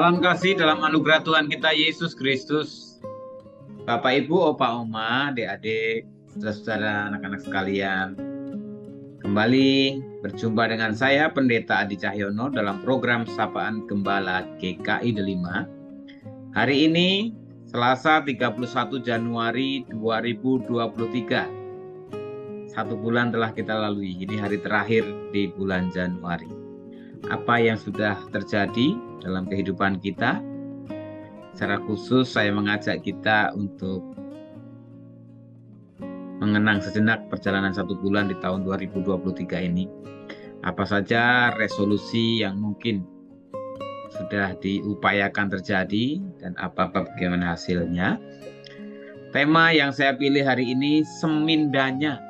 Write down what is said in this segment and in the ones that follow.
Salam kasih dalam anugerah Tuhan kita Yesus Kristus. Bapak, Ibu, Opa, Oma, adik-adik, saudara-saudara, anak-anak sekalian. Kembali berjumpa dengan saya, Pendeta Adi Cahyono, dalam program Sapaan Gembala GKI Delima. Hari ini, Selasa 31 Januari 2023. Satu bulan telah kita lalui, ini hari terakhir di bulan Januari. Apa yang sudah terjadi dalam kehidupan kita? Secara khusus saya mengajak kita untuk mengenang sejenak perjalanan satu bulan di tahun 2023 ini. Apa saja resolusi yang mungkin sudah diupayakan terjadi dan bagaimana hasilnya. Tema yang saya pilih hari ini, semindanya.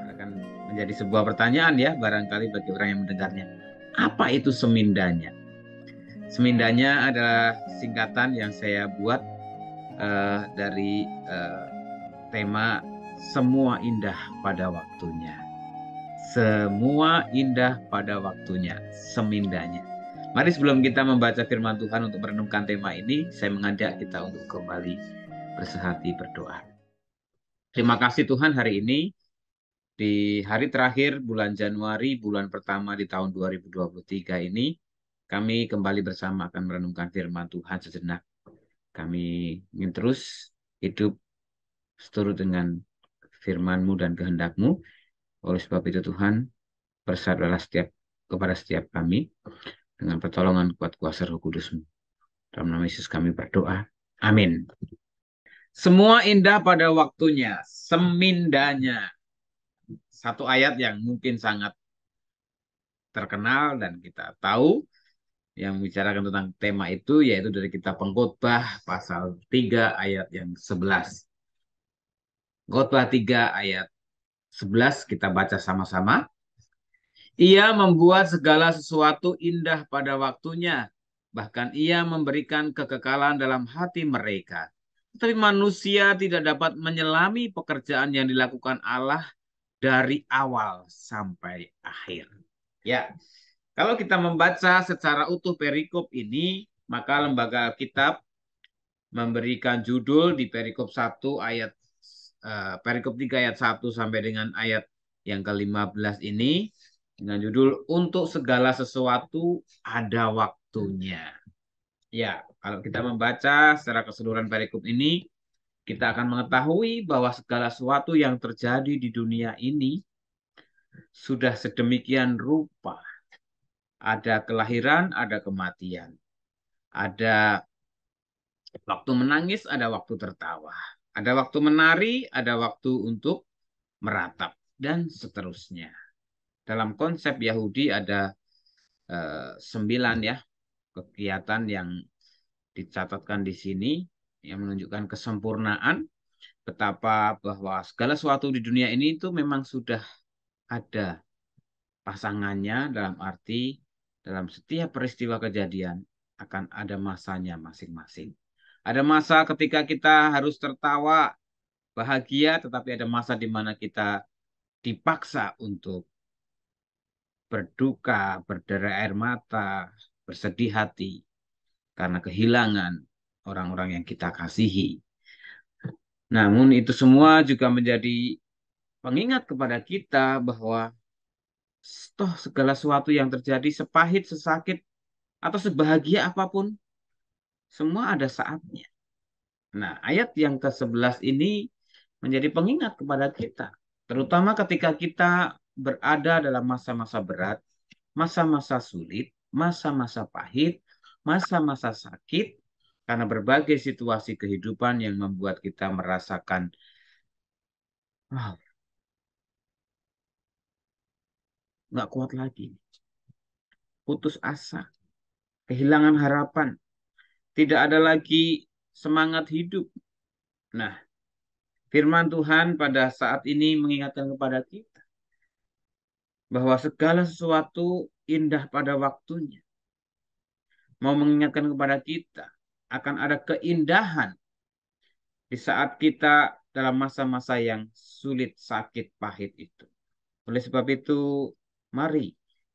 Akan menjadi sebuah pertanyaan ya, barangkali bagi orang yang mendengarnya. Apa itu semindanya? Semindanya adalah singkatan yang saya buat dari tema semua indah pada waktunya. Semua indah pada waktunya, semindanya. Mari sebelum kita membaca firman Tuhan untuk merenungkan tema ini, saya mengajak kita untuk kembali bersehati berdoa. Terima kasih Tuhan, hari ini di hari terakhir bulan Januari, bulan pertama di tahun 2023 ini, kami kembali bersama akan merenungkan firman Tuhan sejenak. Kami ingin terus hidup seturut dengan firman-Mu dan kehendak-Mu. Oleh sebab itu Tuhan, bersabdalah kepada setiap kami dengan pertolongan kuat kuasa Roh Kudus-Mu. Dalam nama Yesus kami berdoa. Amin. Semua indah pada waktunya, semindanya. Satu ayat yang mungkin sangat terkenal dan kita tahu yang membicarakan tentang tema itu, yaitu dari kitab Pengkhotbah pasal 3 ayat yang 11. Khotbah 3 ayat 11 kita baca sama-sama. Ia membuat segala sesuatu indah pada waktunya, bahkan ia memberikan kekekalan dalam hati mereka. Tetapi manusia tidak dapat menyelami pekerjaan yang dilakukan Allah dari awal sampai akhir. Ya, kalau kita membaca secara utuh perikop ini, maka lembaga Alkitab memberikan judul di perikop 1 ayat perikop 3 ayat 1 sampai dengan ayat yang ke-15 ini dengan judul untuk segala sesuatu ada waktunya. Ya, kalau kita membaca secara keseluruhan perikop ini, kita akan mengetahui bahwa segala sesuatu yang terjadi di dunia ini sudah sedemikian rupa. Ada kelahiran, ada kematian. Ada waktu menangis, ada waktu tertawa. Ada waktu menari, ada waktu untuk meratap, dan seterusnya. Dalam konsep Yahudi ada 9 ya kegiatan yang dicatatkan di sini yang menunjukkan kesempurnaan betapa bahwa segala sesuatu di dunia ini itu memang sudah ada pasangannya, dalam arti dalam setiap peristiwa kejadian akan ada masanya masing-masing. Ada masa ketika kita harus tertawa, bahagia, tetapi ada masa di mana kita dipaksa untuk berduka, berderai air mata, bersedih hati karena kehilangan orang-orang yang kita kasihi. Namun itu semua juga menjadi pengingat kepada kita bahwa toh segala sesuatu yang terjadi, sepahit, sesakit, atau sebahagia apapun, semua ada saatnya. Nah, ayat yang ke-11 ini menjadi pengingat kepada kita. Terutama ketika kita berada dalam masa-masa berat, masa-masa sulit, masa-masa pahit, masa-masa sakit, karena berbagai situasi kehidupan yang membuat kita merasakan, wow, nggak kuat lagi, putus asa, kehilangan harapan, tidak ada lagi semangat hidup. Nah, firman Tuhan pada saat ini mengingatkan kepada kita bahwa segala sesuatu indah pada waktunya. Mau mengingatkan kepada kita akan ada keindahan di saat kita dalam masa-masa yang sulit, sakit, pahit itu. Oleh sebab itu, mari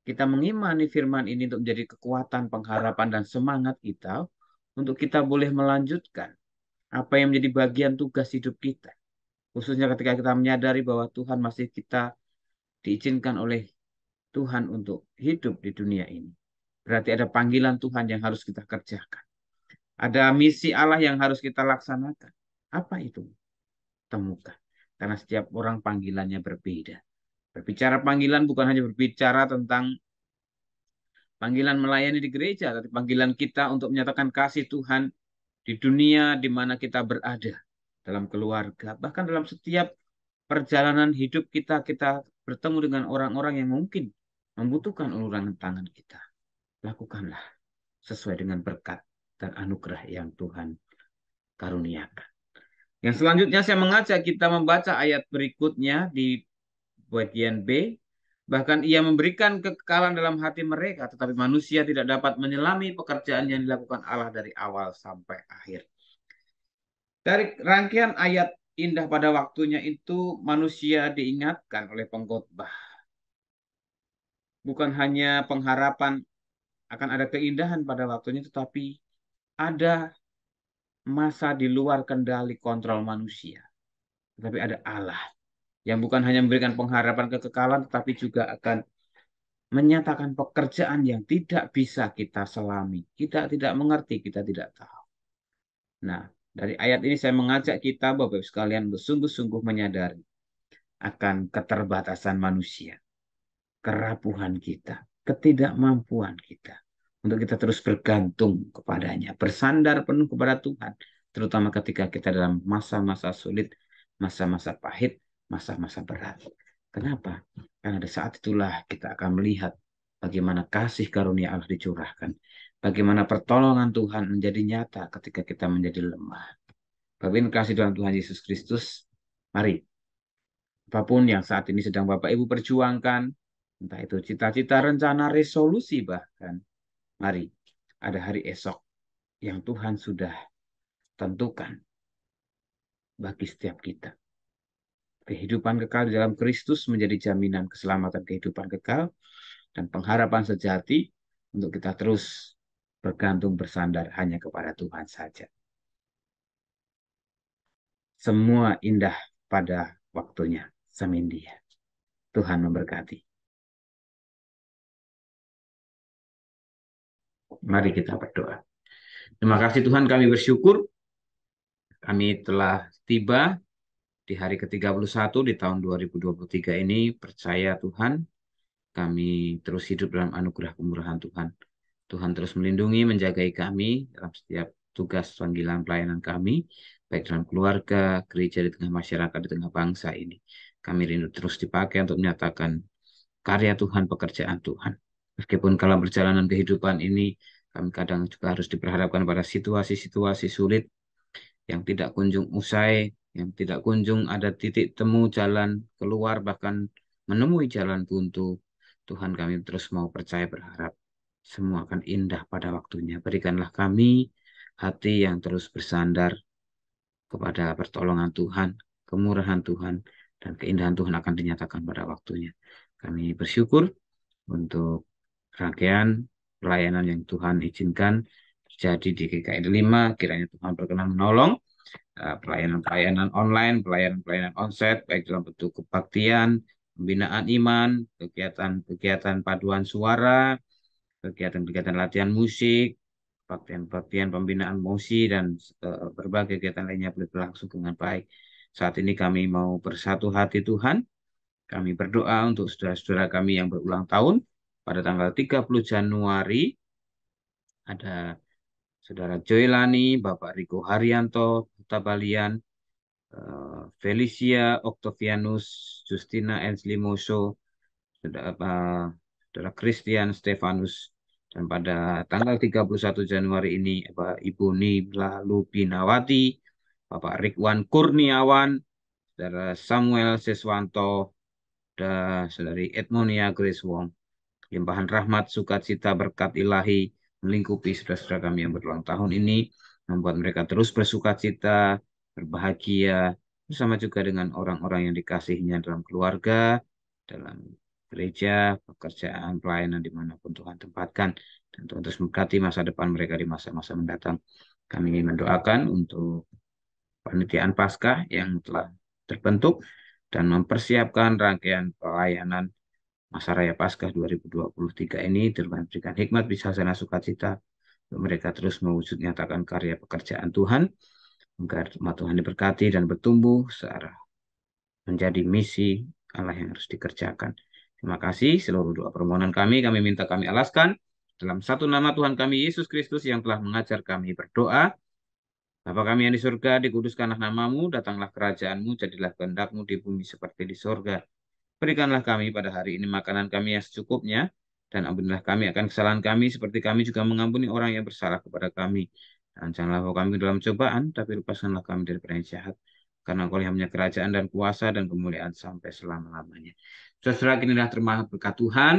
kita mengimani firman ini untuk menjadi kekuatan, pengharapan, dan semangat kita untuk kita boleh melanjutkan apa yang menjadi bagian tugas hidup kita. Khususnya ketika kita menyadari bahwa Tuhan masih kita diizinkan oleh Tuhan untuk hidup di dunia ini. Berarti ada panggilan Tuhan yang harus kita kerjakan. Ada misi Allah yang harus kita laksanakan. Apa itu? Temukan. Karena setiap orang panggilannya berbeda. Berbicara panggilan bukan hanya berbicara tentang panggilan melayani di gereja, tapi panggilan kita untuk menyatakan kasih Tuhan di dunia di mana kita berada, dalam keluarga, bahkan dalam setiap perjalanan hidup kita, kita bertemu dengan orang-orang yang mungkin membutuhkan uluran tangan kita. Lakukanlah sesuai dengan berkat dan anugerah yang Tuhan karuniakan. Yang selanjutnya saya mengajak kita membaca ayat berikutnya di bagian B. Bahkan ia memberikan kekekalan dalam hati mereka, tetapi manusia tidak dapat menyelami pekerjaan yang dilakukan Allah dari awal sampai akhir. Dari rangkaian ayat indah pada waktunya itu, manusia diingatkan oleh pengkhotbah. Bukan hanya pengharapan akan ada keindahan pada waktunya, tetapi ada masa di luar kendali kontrol manusia. Tetapi ada Allah yang bukan hanya memberikan pengharapan kekekalan, tetapi juga akan menyatakan pekerjaan yang tidak bisa kita selami. Kita tidak mengerti, kita tidak tahu. Nah, dari ayat ini saya mengajak kita, Bapak Ibu sekalian, bersungguh-sungguh menyadari akan keterbatasan manusia, kerapuhan kita, ketidakmampuan kita. Untuk kita terus bergantung kepadanya, bersandar penuh kepada Tuhan. Terutama ketika kita dalam masa-masa sulit, masa-masa pahit, masa-masa berat. Kenapa? Karena di saat itulah kita akan melihat bagaimana kasih karunia Allah dicurahkan. Bagaimana pertolongan Tuhan menjadi nyata ketika kita menjadi lemah. Bapak kasih dalam Tuhan Yesus Kristus, mari. Apapun yang saat ini sedang Bapak Ibu perjuangkan, entah itu cita-cita, rencana, resolusi bahkan, mari ada hari esok yang Tuhan sudah tentukan bagi setiap kita. Kehidupan kekal di dalam Kristus menjadi jaminan keselamatan kehidupan kekal dan pengharapan sejati untuk kita terus bergantung bersandar hanya kepada Tuhan saja. Semua indah pada waktunya. Semindia. Tuhan memberkati. Mari kita berdoa. Terima kasih Tuhan, kami bersyukur kami telah tiba di hari ke-31 di tahun 2023 ini. Percaya Tuhan, kami terus hidup dalam anugerah kemurahan Tuhan. Tuhan terus melindungi, menjagai kami dalam setiap tugas panggilan pelayanan kami, baik dalam keluarga, gereja, di tengah masyarakat, di tengah bangsa ini. Kami rindu terus dipakai untuk menyatakan karya Tuhan, pekerjaan Tuhan. Meskipun kalau perjalanan kehidupan ini, kami kadang juga harus diperhadapkan pada situasi-situasi sulit yang tidak kunjung usai, yang tidak kunjung ada titik temu jalan keluar, bahkan menemui jalan buntu. Tuhan, kami terus mau percaya, berharap semua akan indah pada waktunya. Berikanlah kami hati yang terus bersandar kepada pertolongan Tuhan, kemurahan Tuhan, dan keindahan Tuhan akan dinyatakan pada waktunya. Kami bersyukur untuk rangkaian pelayanan yang Tuhan izinkan terjadi di GKI 5. Kiranya Tuhan berkenan menolong pelayanan-pelayanan online, pelayanan-pelayanan onsite, baik dalam bentuk kebaktian, pembinaan iman, kegiatan-kegiatan paduan suara, kegiatan-kegiatan latihan musik, kebaktian-kebaktian pembinaan musik, dan berbagai kegiatan lainnya boleh berlangsung dengan baik. Saat ini kami mau bersatu hati Tuhan. Kami berdoa untuk saudara-saudara kami yang berulang tahun pada tanggal 30 Januari. Ada Saudara Joylani, Bapak Riko Haryanto, Tabalian, Felicia Octavianus, Justina Enslimoso, Saudara Christian Stefanus, dan pada tanggal 31 Januari ini Ibu Nibla Lupinawati, Bapak Rikwan Kurniawan, Saudara Samuel Seswanto, dan Saudari Edmonia Grace Wong. Limpahan rahmat, sukacita, berkat ilahi melingkupi saudara-saudara kami yang berulang tahun ini, membuat mereka terus bersukacita, berbahagia, bersama juga dengan orang-orang yang dikasihinya dalam keluarga, dalam gereja, pekerjaan, pelayanan dimanapun Tuhan tempatkan. Dan Tuhan terus memberkati masa depan mereka di masa-masa mendatang. Kami ingin mendoakan untuk panitiaan Paskah yang telah terbentuk dan mempersiapkan rangkaian pelayanan Masa Raya Paskah 2023 ini. Tuhan berikan hikmat, bijaksana, sukacita untuk mereka terus mewujud nyatakan karya pekerjaan Tuhan, agar umat Tuhan diberkati dan bertumbuh searah menjadi misi Allah yang harus dikerjakan. Terima kasih. Seluruh doa permohonan kami minta kami alaskan dalam satu nama Tuhan kami Yesus Kristus yang telah mengajar kami berdoa. Bapa kami yang di surga, dikuduskanlah namamu, datanglah kerajaanmu, jadilah kehendak-Mu di bumi seperti di surga. Berikanlah kami pada hari ini makanan kami yang secukupnya, dan ampunilah kami akan kesalahan kami, seperti kami juga mengampuni orang yang bersalah kepada kami. Dan janganlah bawa kami dalam cobaan, tapi lepaskanlah kami dari yang jahat. Karena Engkau yang punya kerajaan dan kuasa dan kemuliaan sampai selama-lamanya. Saudara, inilah terima berkat Tuhan.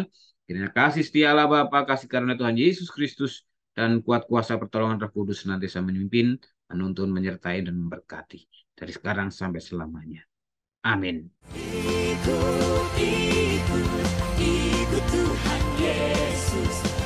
Kiranya kasih setia Allah Bapa, kasih karunia Tuhan Yesus Kristus, dan kuat kuasa pertolongan Roh Kudus senantiasa memimpin, menuntun, menyertai, dan memberkati dari sekarang sampai selamanya. Amin. Ikut Tuhan Yesus.